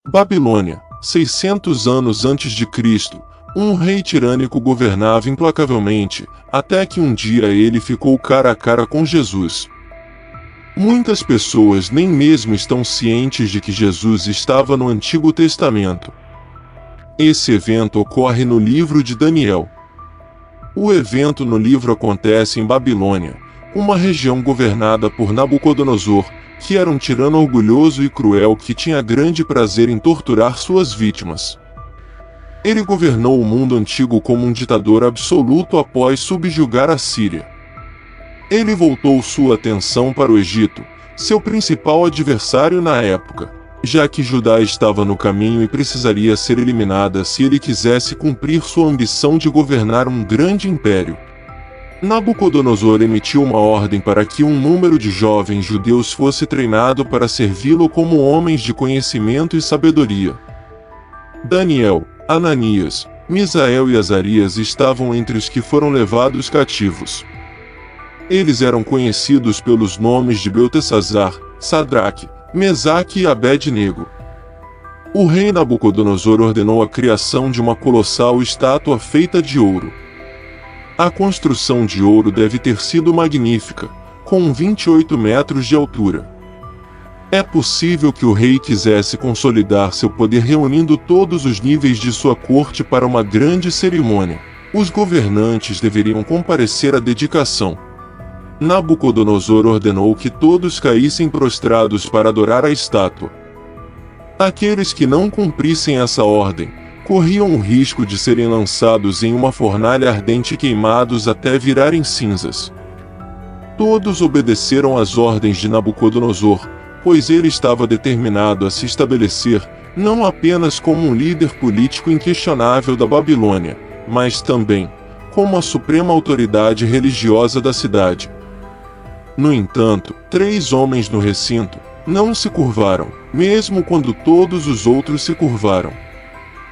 Babilônia, 600 anos antes de Cristo, um rei tirânico governava implacavelmente, até que um dia ele ficou cara a cara com Jesus. Muitas pessoas nem mesmo estão cientes de que Jesus estava no Antigo Testamento. Esse evento ocorre no livro de Daniel. O evento no livro acontece em Babilônia, uma região governada por Nabucodonosor, que era um tirano orgulhoso e cruel que tinha grande prazer em torturar suas vítimas. Ele governou o mundo antigo como um ditador absoluto após subjugar a Síria. Ele voltou sua atenção para o Egito, seu principal adversário na época, já que Judá estava no caminho e precisaria ser eliminada se ele quisesse cumprir sua ambição de governar um grande império. Nabucodonosor emitiu uma ordem para que um número de jovens judeus fosse treinado para servi-lo como homens de conhecimento e sabedoria. Daniel, Ananias, Misael e Azarias estavam entre os que foram levados cativos. Eles eram conhecidos pelos nomes de Beltesazar, Sadraque, Mesaque e Abed-nego. O rei Nabucodonosor ordenou a criação de uma colossal estátua feita de ouro. A construção de ouro deve ter sido magnífica, com 28 metros de altura. É possível que o rei quisesse consolidar seu poder reunindo todos os níveis de sua corte para uma grande cerimônia. Os governantes deveriam comparecer à dedicação. Nabucodonosor ordenou que todos caíssem prostrados para adorar a estátua. Aqueles que não cumprissem essa ordem, corriam o risco de serem lançados em uma fornalha ardente e queimados até virarem cinzas. Todos obedeceram às ordens de Nabucodonosor, pois ele estava determinado a se estabelecer, não apenas como um líder político inquestionável da Babilônia, mas também como a suprema autoridade religiosa da cidade. No entanto, 3 homens no recinto não se curvaram, mesmo quando todos os outros se curvaram.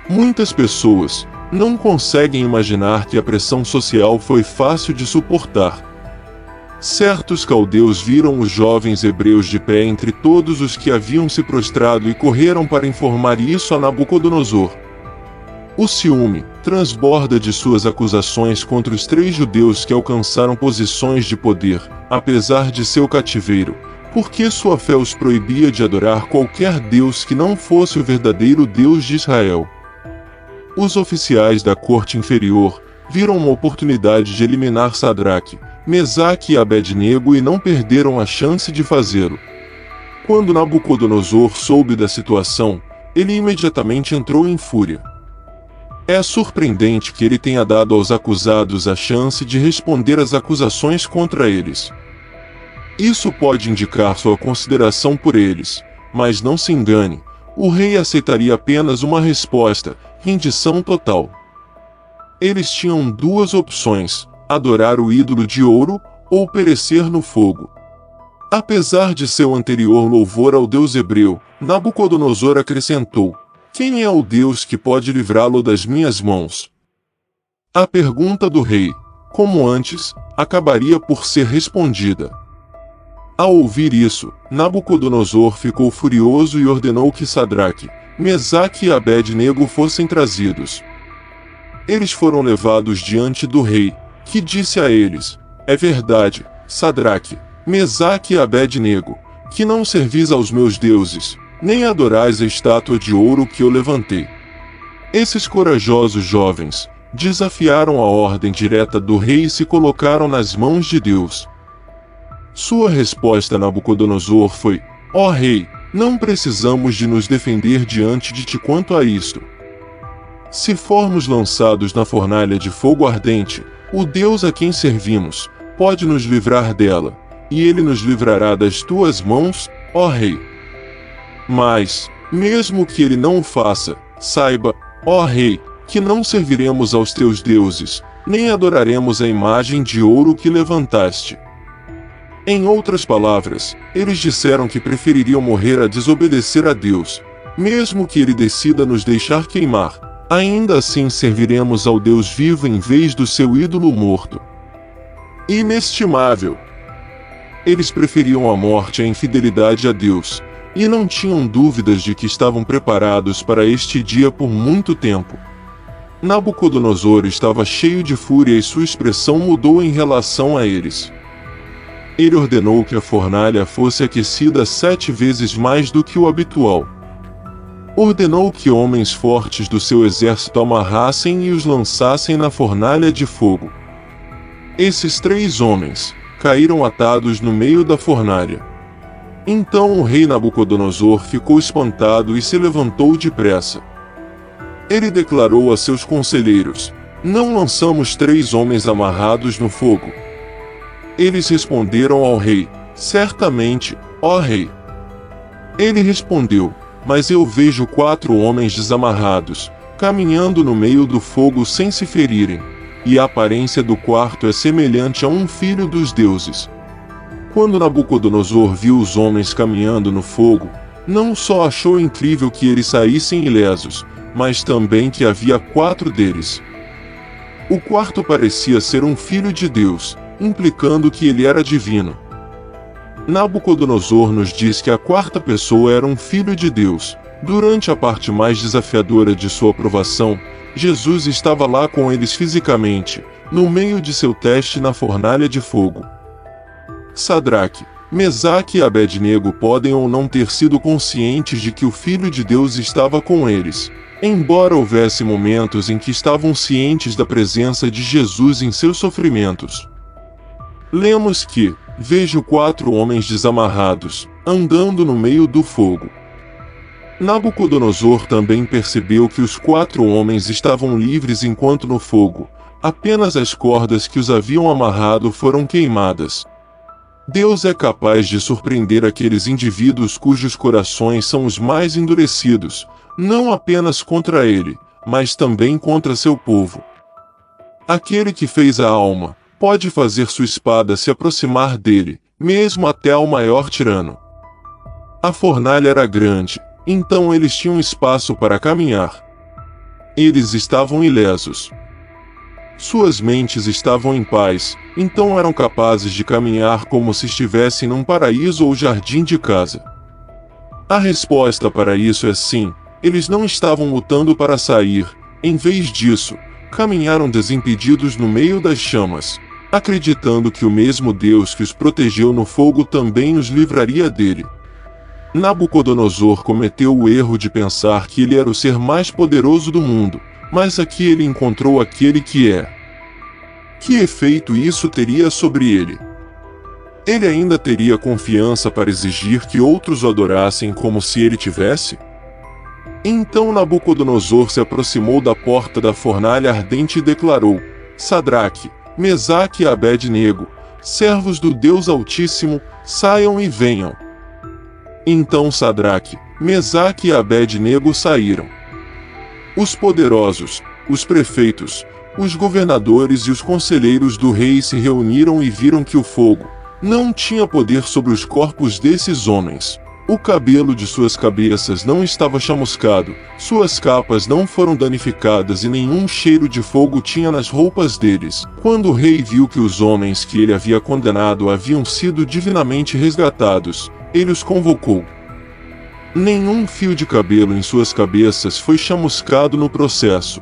Muitas pessoas não conseguem imaginar que a pressão social foi fácil de suportar. Certos caldeus viram os jovens hebreus de pé entre todos os que haviam se prostrado e correram para informar isso a Nabucodonosor. O ciúme transborda de suas acusações contra os 3 judeus que alcançaram posições de poder, apesar de seu cativeiro, porque sua fé os proibia de adorar qualquer Deus que não fosse o verdadeiro Deus de Israel. Os oficiais da corte inferior viram uma oportunidade de eliminar Sadraque, Mesaque e Abed-nego e não perderam a chance de fazê-lo. Quando Nabucodonosor soube da situação, ele imediatamente entrou em fúria. É surpreendente que ele tenha dado aos acusados a chance de responder às acusações contra eles. Isso pode indicar sua consideração por eles, mas não se engane, o rei aceitaria apenas uma resposta: rendição total. Eles tinham 2 opções: adorar o ídolo de ouro, ou perecer no fogo. Apesar de seu anterior louvor ao Deus hebreu, Nabucodonosor acrescentou: quem é o Deus que pode livrá-lo das minhas mãos? A pergunta do rei, como antes, acabaria por ser respondida. Ao ouvir isso, Nabucodonosor ficou furioso e ordenou que Sadraque, Mesaque e Abed-nego fossem trazidos. Eles foram levados diante do rei, que disse a eles: é verdade, Sadraque, Mesaque e Abed-nego, que não servis aos meus deuses, nem adorais a estátua de ouro que eu levantei. Esses corajosos jovens desafiaram a ordem direta do rei e se colocaram nas mãos de Deus. Sua resposta a Nabucodonosor foi: ó rei, não precisamos de nos defender diante de ti quanto a isto. Se formos lançados na fornalha de fogo ardente, o Deus a quem servimos pode nos livrar dela, e ele nos livrará das tuas mãos, ó rei. Mas, mesmo que ele não o faça, saiba, ó rei, que não serviremos aos teus deuses, nem adoraremos a imagem de ouro que levantaste. Em outras palavras, eles disseram que prefeririam morrer a desobedecer a Deus, mesmo que ele decida nos deixar queimar. Ainda assim serviremos ao Deus vivo em vez do seu ídolo morto. Inestimável! Eles preferiam a morte à infidelidade a Deus, e não tinham dúvidas de que estavam preparados para este dia por muito tempo. Nabucodonosor estava cheio de fúria e sua expressão mudou em relação a eles. Ele ordenou que a fornalha fosse aquecida 7 vezes mais do que o habitual. Ordenou que homens fortes do seu exército amarrassem e os lançassem na fornalha de fogo. Esses 3 homens caíram atados no meio da fornalha. Então o rei Nabucodonosor ficou espantado e se levantou depressa. Ele declarou a seus conselheiros: não lançamos 3 homens amarrados no fogo. Eles responderam ao rei: certamente, ó rei. Ele respondeu: mas eu vejo 4 homens desamarrados, caminhando no meio do fogo sem se ferirem, e a aparência do quarto é semelhante a um filho dos deuses. Quando Nabucodonosor viu os homens caminhando no fogo, não só achou incrível que eles saíssem ilesos, mas também que havia 4 deles. O quarto parecia ser um filho de Deus, implicando que ele era divino. Nabucodonosor nos diz que a 4ª pessoa era um filho de Deus. Durante a parte mais desafiadora de sua provação, Jesus estava lá com eles fisicamente, no meio de seu teste na fornalha de fogo. Sadraque, Mesaque e Abednego podem ou não ter sido conscientes de que o Filho de Deus estava com eles, embora houvesse momentos em que estavam cientes da presença de Jesus em seus sofrimentos. Lemos que: vejo 4 homens desamarrados, andando no meio do fogo. Nabucodonosor também percebeu que os 4 homens estavam livres enquanto no fogo, apenas as cordas que os haviam amarrado foram queimadas. Deus é capaz de surpreender aqueles indivíduos cujos corações são os mais endurecidos, não apenas contra ele, mas também contra seu povo. Aquele que fez a alma pode fazer sua espada se aproximar dele, mesmo até ao maior tirano. A fornalha era grande, então eles tinham espaço para caminhar. Eles estavam ilesos. Suas mentes estavam em paz, então eram capazes de caminhar como se estivessem num paraíso ou jardim de casa. A resposta para isso é sim, eles não estavam lutando para sair, em vez disso, caminharam desimpedidos no meio das chamas, acreditando que o mesmo Deus que os protegeu no fogo também os livraria dele. Nabucodonosor cometeu o erro de pensar que ele era o ser mais poderoso do mundo, mas aqui ele encontrou aquele que é. Que efeito isso teria sobre ele? Ele ainda teria confiança para exigir que outros o adorassem como se ele tivesse? Então Nabucodonosor se aproximou da porta da fornalha ardente e declarou: Sadraque, Mesaque e Abednego, servos do Deus Altíssimo, saiam e venham. Então Sadraque, Mesaque e Abednego saíram. Os poderosos, os prefeitos, os governadores e os conselheiros do rei se reuniram e viram que o fogo não tinha poder sobre os corpos desses homens. O cabelo de suas cabeças não estava chamuscado, suas capas não foram danificadas e nenhum cheiro de fogo tinha nas roupas deles. Quando o rei viu que os homens que ele havia condenado haviam sido divinamente resgatados, ele os convocou. Nenhum fio de cabelo em suas cabeças foi chamuscado no processo.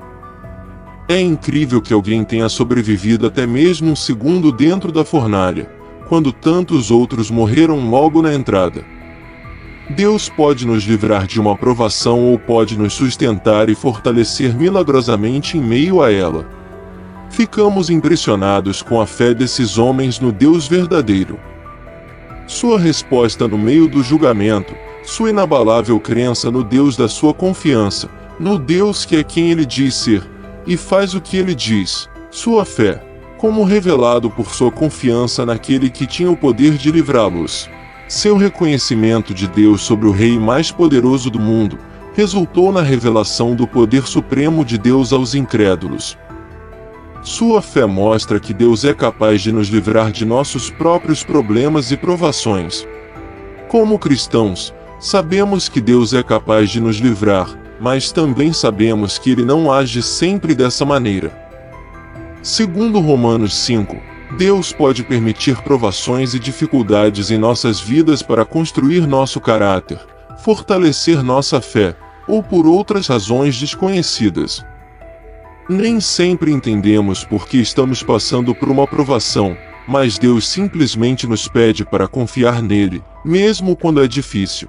É incrível que alguém tenha sobrevivido até mesmo um segundo dentro da fornalha, quando tantos outros morreram logo na entrada. Deus pode nos livrar de uma provação ou pode nos sustentar e fortalecer milagrosamente em meio a ela. Ficamos impressionados com a fé desses homens no Deus verdadeiro. Sua resposta no meio do julgamento, sua inabalável crença no Deus da sua confiança, no Deus que é quem ele diz ser, e faz o que ele diz, sua fé, como revelado por sua confiança naquele que tinha o poder de livrá-los. Seu reconhecimento de Deus sobre o rei mais poderoso do mundo, resultou na revelação do poder supremo de Deus aos incrédulos. Sua fé mostra que Deus é capaz de nos livrar de nossos próprios problemas e provações. Como cristãos, sabemos que Deus é capaz de nos livrar, mas também sabemos que Ele não age sempre dessa maneira. Segundo Romanos 5, Deus pode permitir provações e dificuldades em nossas vidas para construir nosso caráter, fortalecer nossa fé, ou por outras razões desconhecidas. Nem sempre entendemos por que estamos passando por uma provação, mas Deus simplesmente nos pede para confiar nele, mesmo quando é difícil.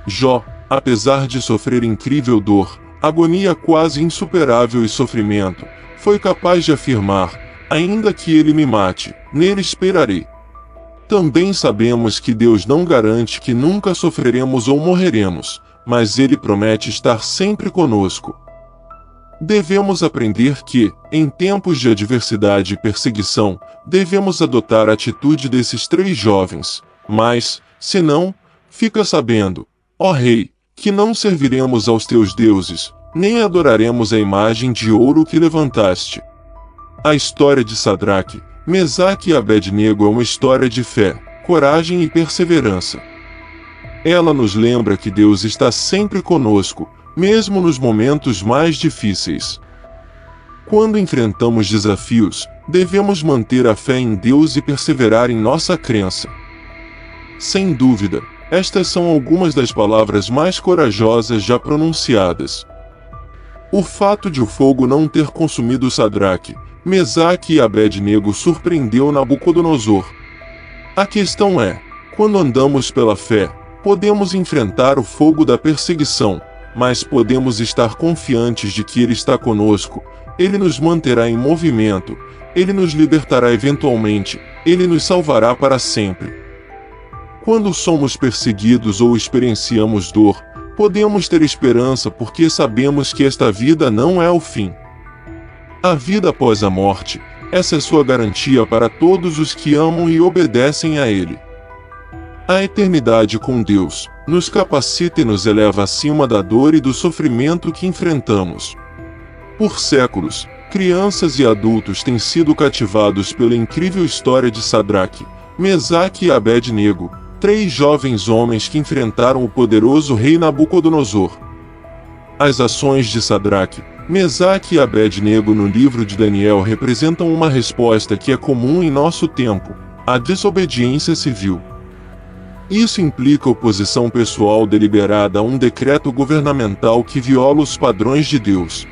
Jó, apesar de sofrer incrível dor, agonia quase insuperável e sofrimento, foi capaz de afirmar: ainda que ele me mate, nele esperarei. Também sabemos que Deus não garante que nunca sofreremos ou morreremos, mas ele promete estar sempre conosco. Devemos aprender que, em tempos de adversidade e perseguição, devemos adotar a atitude desses 3 jovens, mas, se não, fica sabendo, ó Rei, que não serviremos aos teus deuses, nem adoraremos a imagem de ouro que levantaste. A história de Sadraque, Mesaque e Abednego é uma história de fé, coragem e perseverança. Ela nos lembra que Deus está sempre conosco, mesmo nos momentos mais difíceis. Quando enfrentamos desafios, devemos manter a fé em Deus e perseverar em nossa crença. Sem dúvida, estas são algumas das palavras mais corajosas já pronunciadas. O fato de o fogo não ter consumido Sadraque, Mesaque e Abednego surpreendeu Nabucodonosor. A questão é, quando andamos pela fé, podemos enfrentar o fogo da perseguição, mas podemos estar confiantes de que Ele está conosco, Ele nos manterá em movimento, Ele nos libertará eventualmente, Ele nos salvará para sempre. Quando somos perseguidos ou experienciamos dor, podemos ter esperança porque sabemos que esta vida não é o fim. A vida após a morte, essa é sua garantia para todos os que amam e obedecem a Ele. A eternidade com Deus nos capacita e nos eleva acima da dor e do sofrimento que enfrentamos. Por séculos, crianças e adultos têm sido cativados pela incrível história de Sadraque, Mesaque e Abednego, 3 jovens homens que enfrentaram o poderoso rei Nabucodonosor. As ações de Sadraque, Mesaque e Abednego no livro de Daniel representam uma resposta que é comum em nosso tempo: a desobediência civil. Isso implica oposição pessoal deliberada a um decreto governamental que viola os padrões de Deus.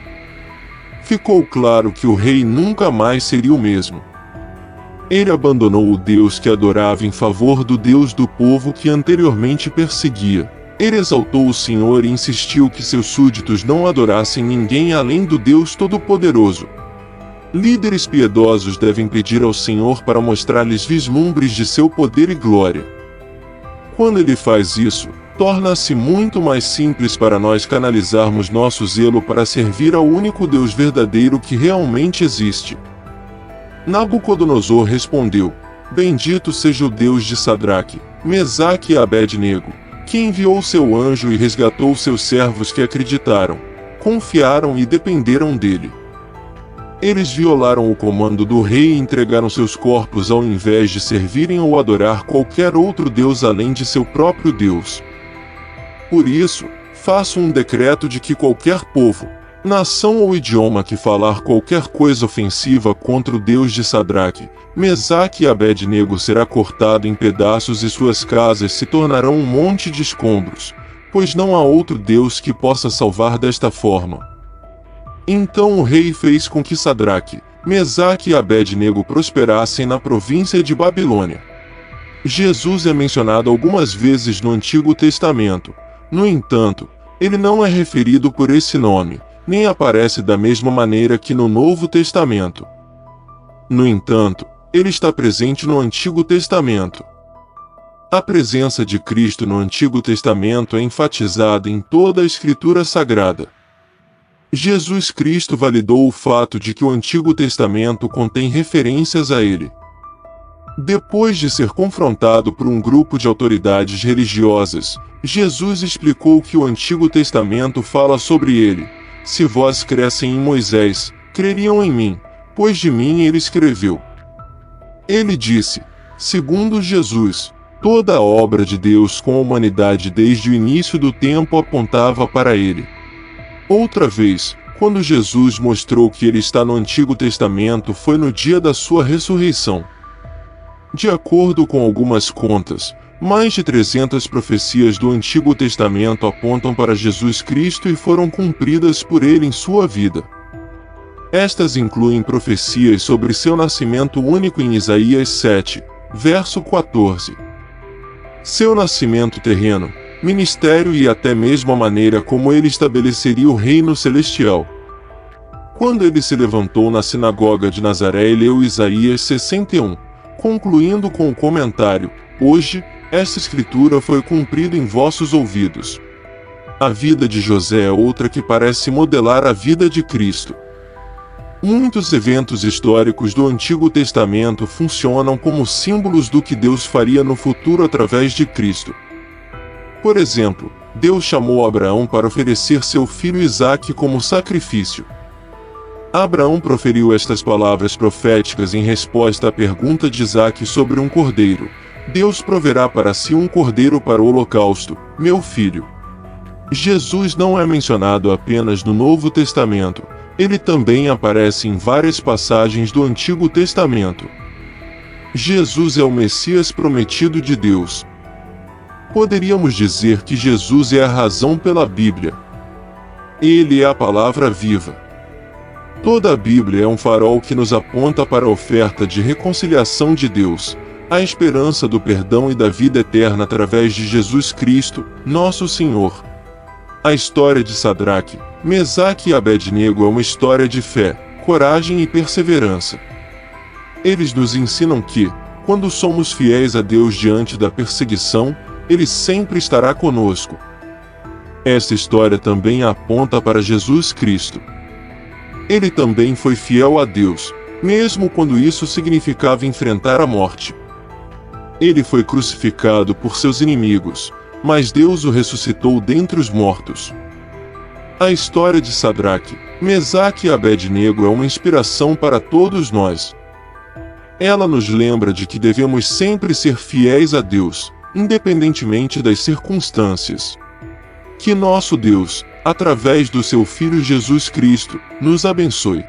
Ficou claro que o rei nunca mais seria o mesmo. Ele abandonou o Deus que adorava em favor do Deus do povo que anteriormente perseguia. Ele exaltou o Senhor e insistiu que seus súditos não adorassem ninguém além do Deus Todo-Poderoso. Líderes piedosos devem pedir ao Senhor para mostrar-lhes vislumbres de seu poder e glória. Quando ele faz isso, torna-se muito mais simples para nós canalizarmos nosso zelo para servir ao único Deus verdadeiro que realmente existe. Nabucodonosor respondeu: Bendito seja o Deus de Sadraque, Mesaque e Abednego, que enviou seu anjo e resgatou seus servos que acreditaram, confiaram e dependeram dele. Eles violaram o comando do rei e entregaram seus corpos ao invés de servirem ou adorar qualquer outro deus além de seu próprio Deus. Por isso, faço um decreto de que qualquer povo, nação ou idioma que falar qualquer coisa ofensiva contra o Deus de Sadraque, Mesaque e Abednego será cortado em pedaços e suas casas se tornarão um monte de escombros, pois não há outro Deus que possa salvar desta forma. Então o rei fez com que Sadraque, Mesaque e Abednego prosperassem na província de Babilônia. Jesus é mencionado algumas vezes no Antigo Testamento. No entanto, ele não é referido por esse nome, nem aparece da mesma maneira que no Novo Testamento. No entanto, ele está presente no Antigo Testamento. A presença de Cristo no Antigo Testamento é enfatizada em toda a Escritura Sagrada. Jesus Cristo validou o fato de que o Antigo Testamento contém referências a ele. Depois de ser confrontado por um grupo de autoridades religiosas, Jesus explicou que o Antigo Testamento fala sobre ele. Se vós crescem em Moisés, creriam em mim, pois de mim ele escreveu. Ele disse, segundo Jesus, toda a obra de Deus com a humanidade desde o início do tempo apontava para ele. Outra vez, quando Jesus mostrou que ele está no Antigo Testamento foi no dia da sua ressurreição. De acordo com algumas contas, Mais de 300 profecias do Antigo Testamento apontam para Jesus Cristo e foram cumpridas por ele em sua vida. Estas incluem profecias sobre seu nascimento único em Isaías 7, verso 14. Seu nascimento terreno, ministério e até mesmo a maneira como ele estabeleceria o reino celestial. Quando ele se levantou na sinagoga de Nazaré e leu Isaías 61, concluindo com o comentário: hoje, esta escritura foi cumprida em vossos ouvidos. A vida de José é outra que parece modelar a vida de Cristo. Muitos eventos históricos do Antigo Testamento funcionam como símbolos do que Deus faria no futuro através de Cristo. Por exemplo, Deus chamou Abraão para oferecer seu filho Isaque como sacrifício. Abraão proferiu estas palavras proféticas em resposta à pergunta de Isaque sobre um cordeiro: Deus proverá para si um cordeiro para o holocausto, meu filho. Jesus não é mencionado apenas no Novo Testamento, ele também aparece em várias passagens do Antigo Testamento. Jesus é o Messias prometido de Deus. Poderíamos dizer que Jesus é a razão pela Bíblia. Ele é a palavra viva. Toda a Bíblia é um farol que nos aponta para a oferta de reconciliação de Deus, a esperança do perdão e da vida eterna através de Jesus Cristo, nosso Senhor. A história de Sadraque, Mesaque e Abednego é uma história de fé, coragem e perseverança. Eles nos ensinam que, quando somos fiéis a Deus diante da perseguição, Ele sempre estará conosco. Esta história também aponta para Jesus Cristo. Ele também foi fiel a Deus, mesmo quando isso significava enfrentar a morte. Ele foi crucificado por seus inimigos, mas Deus o ressuscitou dentre os mortos. A história de Sadraque, Mesaque e Abednego é uma inspiração para todos nós. Ela nos lembra de que devemos sempre ser fiéis a Deus, independentemente das circunstâncias. Que nosso Deus, através do seu Filho Jesus Cristo, nos abençoe.